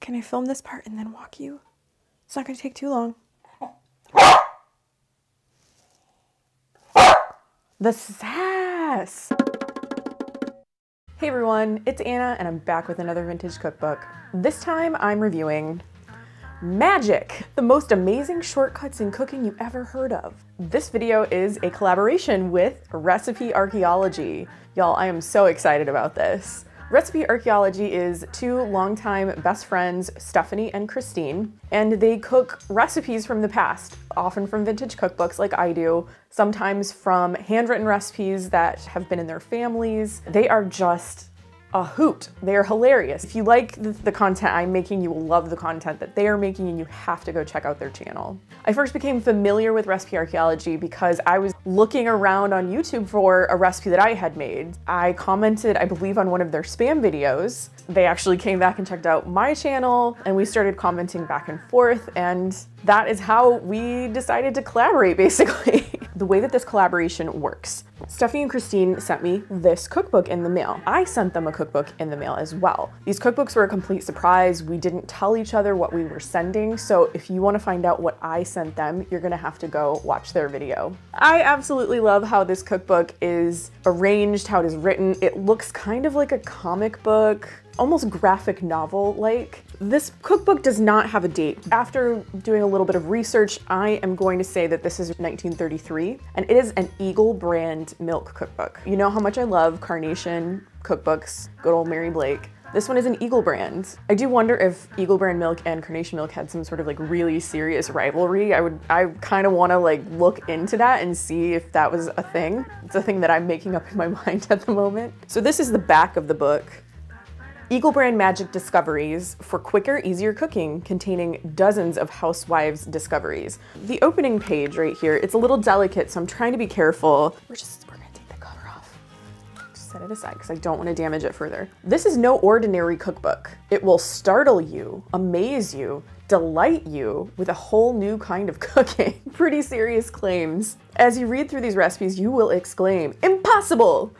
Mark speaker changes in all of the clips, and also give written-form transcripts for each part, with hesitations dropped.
Speaker 1: Can I film this part and then walk you? It's not gonna take too long. The sass! Hey everyone, it's Anna and I'm back with another vintage cookbook. This time I'm reviewing Magic, the most amazing shortcuts in cooking you ever heard of. This video is a collaboration with Recipe Archaeology. Y'all, I am so excited about this. Recipe Archaeology is two longtime best friends, Stephanie and Christine, and they cook recipes from the past, often from vintage cookbooks like I do, sometimes from handwritten recipes that have been in their families. They are just a hoot. They are hilarious. If you like the content I'm making, you will love the content that they are making and you have to go check out their channel. I first became familiar with Recipe Archaeology because I was looking around on YouTube for a recipe that I had made. I commented, I believe, on one of their spam videos. They actually came back and checked out my channel and we started commenting back and forth, and that is how we decided to collaborate, basically. The way that this collaboration works. Stephanie and Christine sent me this cookbook in the mail. I sent them a cookbook in the mail as well. These cookbooks were a complete surprise. We didn't tell each other what we were sending, so if you want to find out what I sent them, you're gonna have to go watch their video. I absolutely love how this cookbook is arranged, how it is written. It looks kind of like a comic book, almost graphic novel-like. This cookbook does not have a date. After doing a little bit of research, I am going to say that this is 1933, and it is an Eagle Brand Milk cookbook. You know how much I love Carnation cookbooks, good old Mary Blake. This one is an Eagle Brand. I do wonder if Eagle Brand Milk and Carnation Milk had some sort of like really serious rivalry. I kind of want to like look into that and see if that was a thing. It's a thing that I'm making up in my mind at the moment. So this is the back of the book. Eagle Brand Magic Discoveries for quicker, easier cooking, containing dozens of housewives' discoveries. The opening page right here, it's a little delicate, so I'm trying to be careful. We're gonna take the cover off. Just set it aside because I don't want to damage it further. This is no ordinary cookbook. It will startle you, amaze you, delight you with a whole new kind of cooking. Pretty serious claims. As you read through these recipes, you will exclaim, "Impossible!"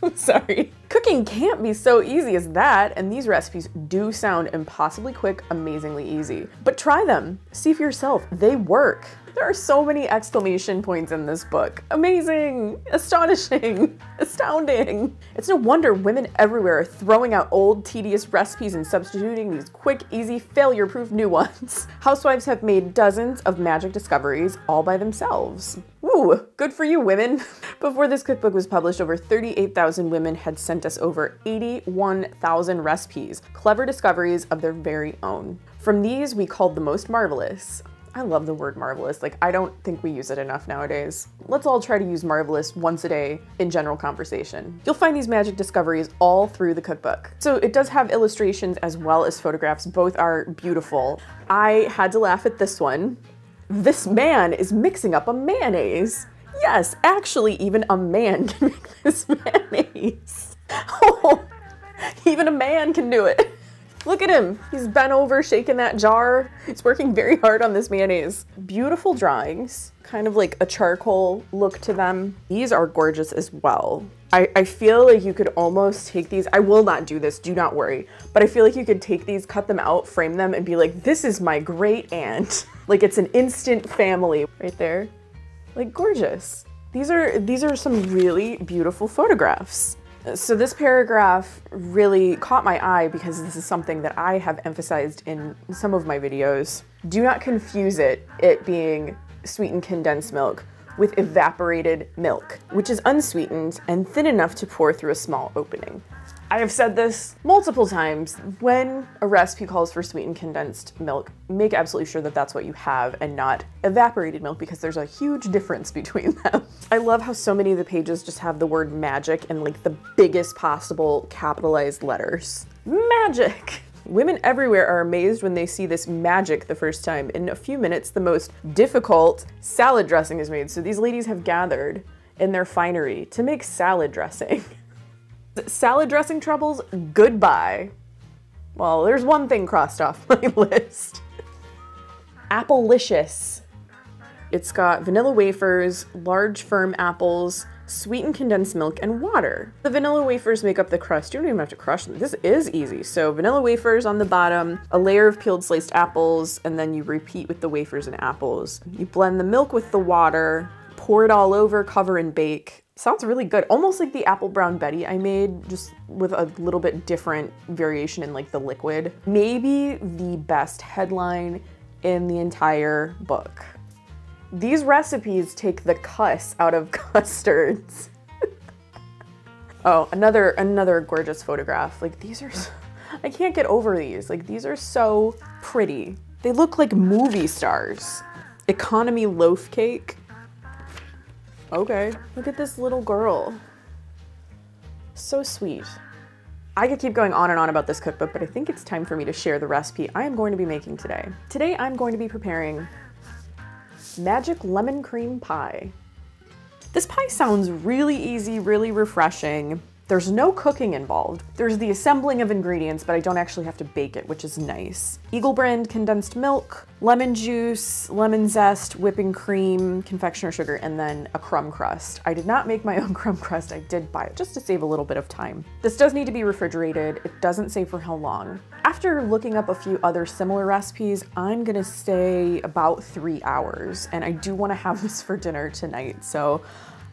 Speaker 1: I'm sorry. Cooking can't be so easy as that, and these recipes do sound impossibly quick, amazingly easy. But try them. See for yourself. They work. There are so many exclamation points in this book. Amazing, astonishing, astounding. It's no wonder women everywhere are throwing out old, tedious recipes and substituting these quick, easy, failure-proof new ones. Housewives have made dozens of magic discoveries all by themselves. Ooh, good for you, women. Before this cookbook was published, over 38,000 women had sent us over 81,000 recipes, clever discoveries of their very own. From these, we called the most marvelous. I love the word marvelous. Like, I don't think we use it enough nowadays. Let's all try to use marvelous once a day in general conversation. You'll find these magic discoveries all through the cookbook. So it does have illustrations as well as photographs. Both are beautiful. I had to laugh at this one. This man is mixing up a mayonnaise. Yes, actually, even a man can make this mayonnaise. Oh, even a man can do it. Look at him. He's bent over, shaking that jar. He's working very hard on this mayonnaise. Beautiful drawings, kind of like a charcoal look to them. These are gorgeous as well. I feel like you could almost take these, I will not do this, do not worry, but I feel like you could take these, cut them out, frame them, and be like, this is my great aunt. Like, it's an instant family right there. Like, gorgeous. These are some really beautiful photographs. So this paragraph really caught my eye because this is something that I have emphasized in some of my videos. Do not confuse it being sweetened condensed milk with evaporated milk, which is unsweetened and thin enough to pour through a small opening. I have said this multiple times. When a recipe calls for sweetened condensed milk, make absolutely sure that that's what you have and not evaporated milk, because there's a huge difference between them. I love how so many of the pages just have the word magic in like the biggest possible capitalized letters. Magic! Women everywhere are amazed when they see this magic the first time. In a few minutes, the most difficult salad dressing is made. So these ladies have gathered in their finery to make salad dressing. Salad dressing troubles, goodbye. Well, there's one thing crossed off my list. Applelicious. It's got vanilla wafers, large firm apples, sweetened condensed milk, and water. The vanilla wafers make up the crust. You don't even have to crush them. This is easy. So vanilla wafers on the bottom, a layer of peeled sliced apples, and then you repeat with the wafers and apples. You blend the milk with the water, pour it all over, cover and bake. Sounds really good. Almost like the apple brown Betty I made, just with a little bit different variation in like the liquid. Maybe the best headline in the entire book. These recipes take the cuss out of custards. Oh, another gorgeous photograph. Like these are, I can't get over these. Like these are so pretty. They look like movie stars. Economy loaf cake. Okay, look at this little girl. So sweet. I could keep going on and on about this cookbook, but I think it's time for me to share the recipe I am going to be making today. Today I'm going to be preparing magic lemon cream pie. This pie sounds really easy, really refreshing. There's no cooking involved. There's the assembling of ingredients, but I don't actually have to bake it, which is nice. Eagle Brand condensed milk, lemon juice, lemon zest, whipping cream, confectioner sugar, and then a crumb crust. I did not make my own crumb crust. I did buy it just to save a little bit of time. This does need to be refrigerated. It doesn't say for how long. After looking up a few other similar recipes, I'm gonna say about 3 hours, and I do wanna have this for dinner tonight, so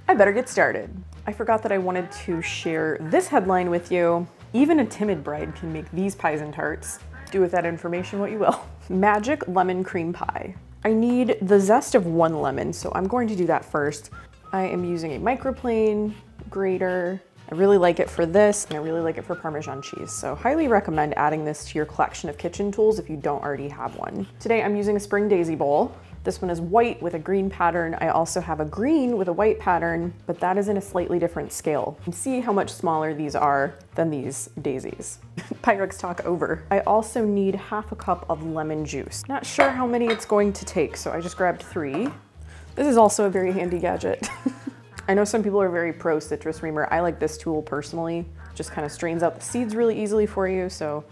Speaker 1: I better get started. I forgot that I wanted to share this headline with you. Even a timid bride can make these pies and tarts. Do with that information what you will. Magic lemon cream pie. I need the zest of 1 lemon, so I'm going to do that first. I am using a microplane grater. I really like it for this, and I really like it for Parmesan cheese, so highly recommend adding this to your collection of kitchen tools if you don't already have one. Today I'm using a spring daisy bowl. This one is white with a green pattern. I also have a green with a white pattern, but that is in a slightly different scale. You can see how much smaller these are than these daisies. Pyrex talk over. I also need half a cup of lemon juice. Not sure how many it's going to take, so I just grabbed 3. This is also a very handy gadget. I know some people are very pro citrus reamer. I like this tool personally. Just kind of strains out the seeds really easily for you, so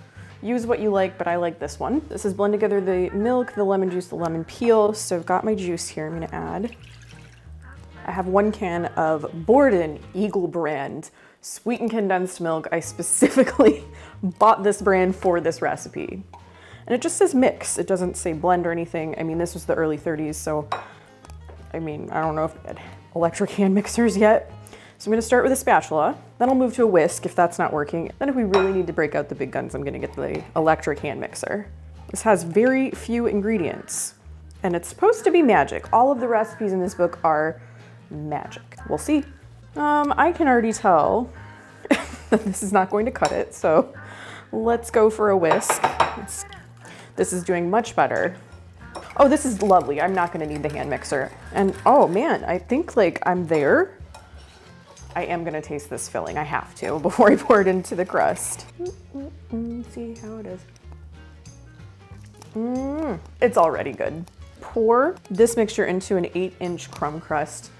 Speaker 1: use what you like, but I like this one. This is blend together the milk, the lemon juice, the lemon peel. So I've got my juice here I'm gonna add. I have 1 can of Borden Eagle Brand sweetened condensed milk. I specifically bought this brand for this recipe. And it just says mix. It doesn't say blend or anything. I mean, this was the early 30s, so I mean, I don't know if they had electric hand mixers yet. So I'm gonna start with a spatula, then I'll move to a whisk if that's not working. Then if we really need to break out the big guns, I'm gonna get the electric hand mixer. This has very few ingredients, and it's supposed to be magic. All of the recipes in this book are magic. We'll see. I can already tell that this is not going to cut it, so let's go for a whisk. This is doing much better. Oh, this is lovely. I'm not gonna need the hand mixer. And oh man, I think like I'm there. I am gonna taste this filling. I have to before I pour it into the crust. See how it is. It's already good. Pour this mixture into an 8-inch crumb crust.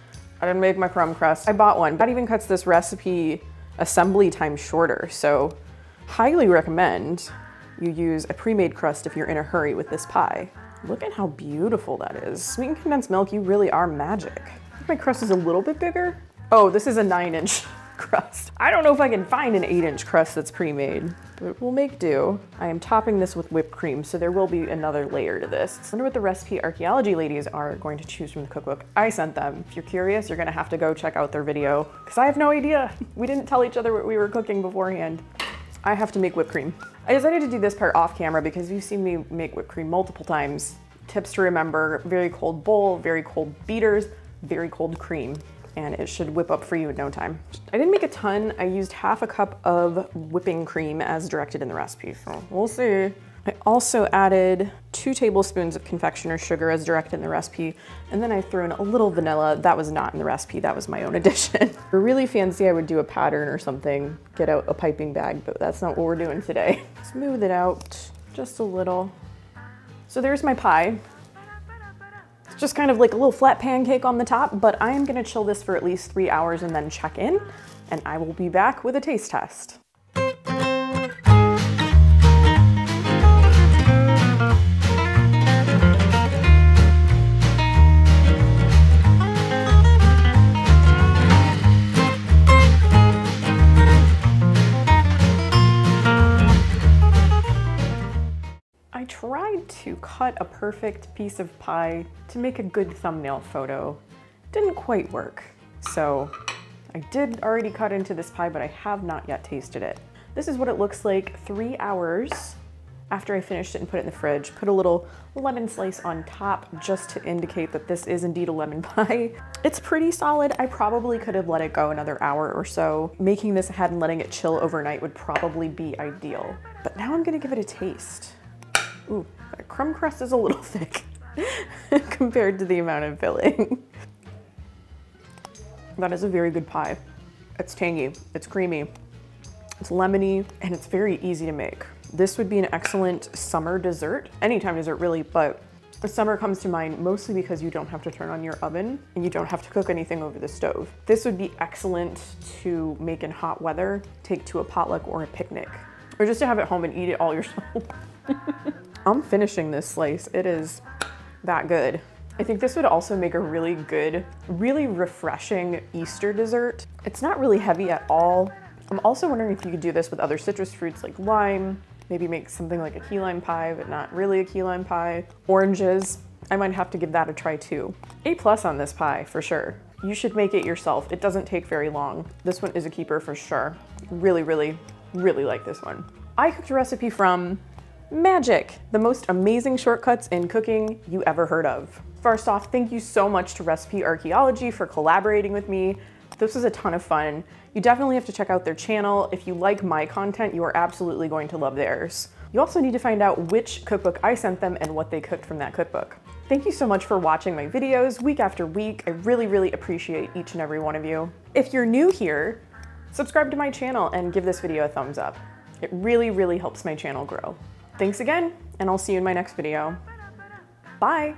Speaker 1: I didn't make my crumb crust. I bought one. That even cuts this recipe assembly time shorter. So highly recommend you use a pre-made crust if you're in a hurry with this pie. Look at how beautiful that is. Sweetened condensed milk, you really are magic. I think my crust is a little bit bigger. Oh, this is a 9-inch crust. I don't know if I can find an 8-inch crust that's pre-made, but we'll make do. I am topping this with whipped cream, so there will be another layer to this. I wonder what the recipe Archaeology ladies are going to choose from the cookbook. I sent them. If you're curious, you're gonna have to go check out their video, because I have no idea. We didn't tell each other what we were cooking beforehand. I have to make whipped cream. I decided to do this part off camera because you've seen me make whipped cream multiple times. Tips to remember: very cold bowl, very cold beaters, very cold cream, and it should whip up for you in no time. I didn't make a ton. I used half a cup of whipping cream as directed in the recipe, so we'll see. I also added 2 tablespoons of confectioner's sugar as directed in the recipe, and then I threw in a little vanilla. That was not in the recipe, that was my own addition. If you're really fancy, I would do a pattern or something, get out a piping bag, but that's not what we're doing today. Smooth it out just a little. So there's my pie. It's just kind of like a little flat pancake on the top, but I am gonna chill this for at least 3 hours and then check in, and I will be back with a taste test. tried to cut a perfect piece of pie to make a good thumbnail photo. Didn't quite work. So I did already cut into this pie, but I have not yet tasted it. This is what it looks like 3 hours after I finished it and put it in the fridge. Put a little lemon slice on top just to indicate that this is indeed a lemon pie. It's pretty solid. I probably could have let it go another hour or so. Making this ahead and letting it chill overnight would probably be ideal. But now I'm gonna give it a taste. Ooh, that crumb crust is a little thick compared to the amount of filling. That is a very good pie. It's tangy, it's creamy, it's lemony, and it's very easy to make. This would be an excellent summer dessert, anytime dessert really, but the summer comes to mind mostly because you don't have to turn on your oven and you don't have to cook anything over the stove. This would be excellent to make in hot weather, take to a potluck or a picnic, or just to have at home and eat it all yourself. I'm finishing this slice. It is that good. I think this would also make a really good, really refreshing Easter dessert. It's not really heavy at all. I'm also wondering if you could do this with other citrus fruits like lime, maybe make something like a key lime pie, but not really a key lime pie. Oranges, I might have to give that a try too. A+ on this pie, for sure. You should make it yourself. It doesn't take very long. This one is a keeper for sure. Really, really, really like this one. I cooked a recipe from Magic, the most amazing shortcuts in cooking you ever heard of. First off, thank you so much to Recipe Archaeology for collaborating with me. This was a ton of fun. You definitely have to check out their channel. If you like my content, you are absolutely going to love theirs. You also need to find out which cookbook I sent them and what they cooked from that cookbook. Thank you so much for watching my videos week after week. I really, really appreciate each and every one of you. If you're new here, subscribe to my channel and give this video a thumbs up. It really, really helps my channel grow. Thanks again, and I'll see you in my next video. Bye.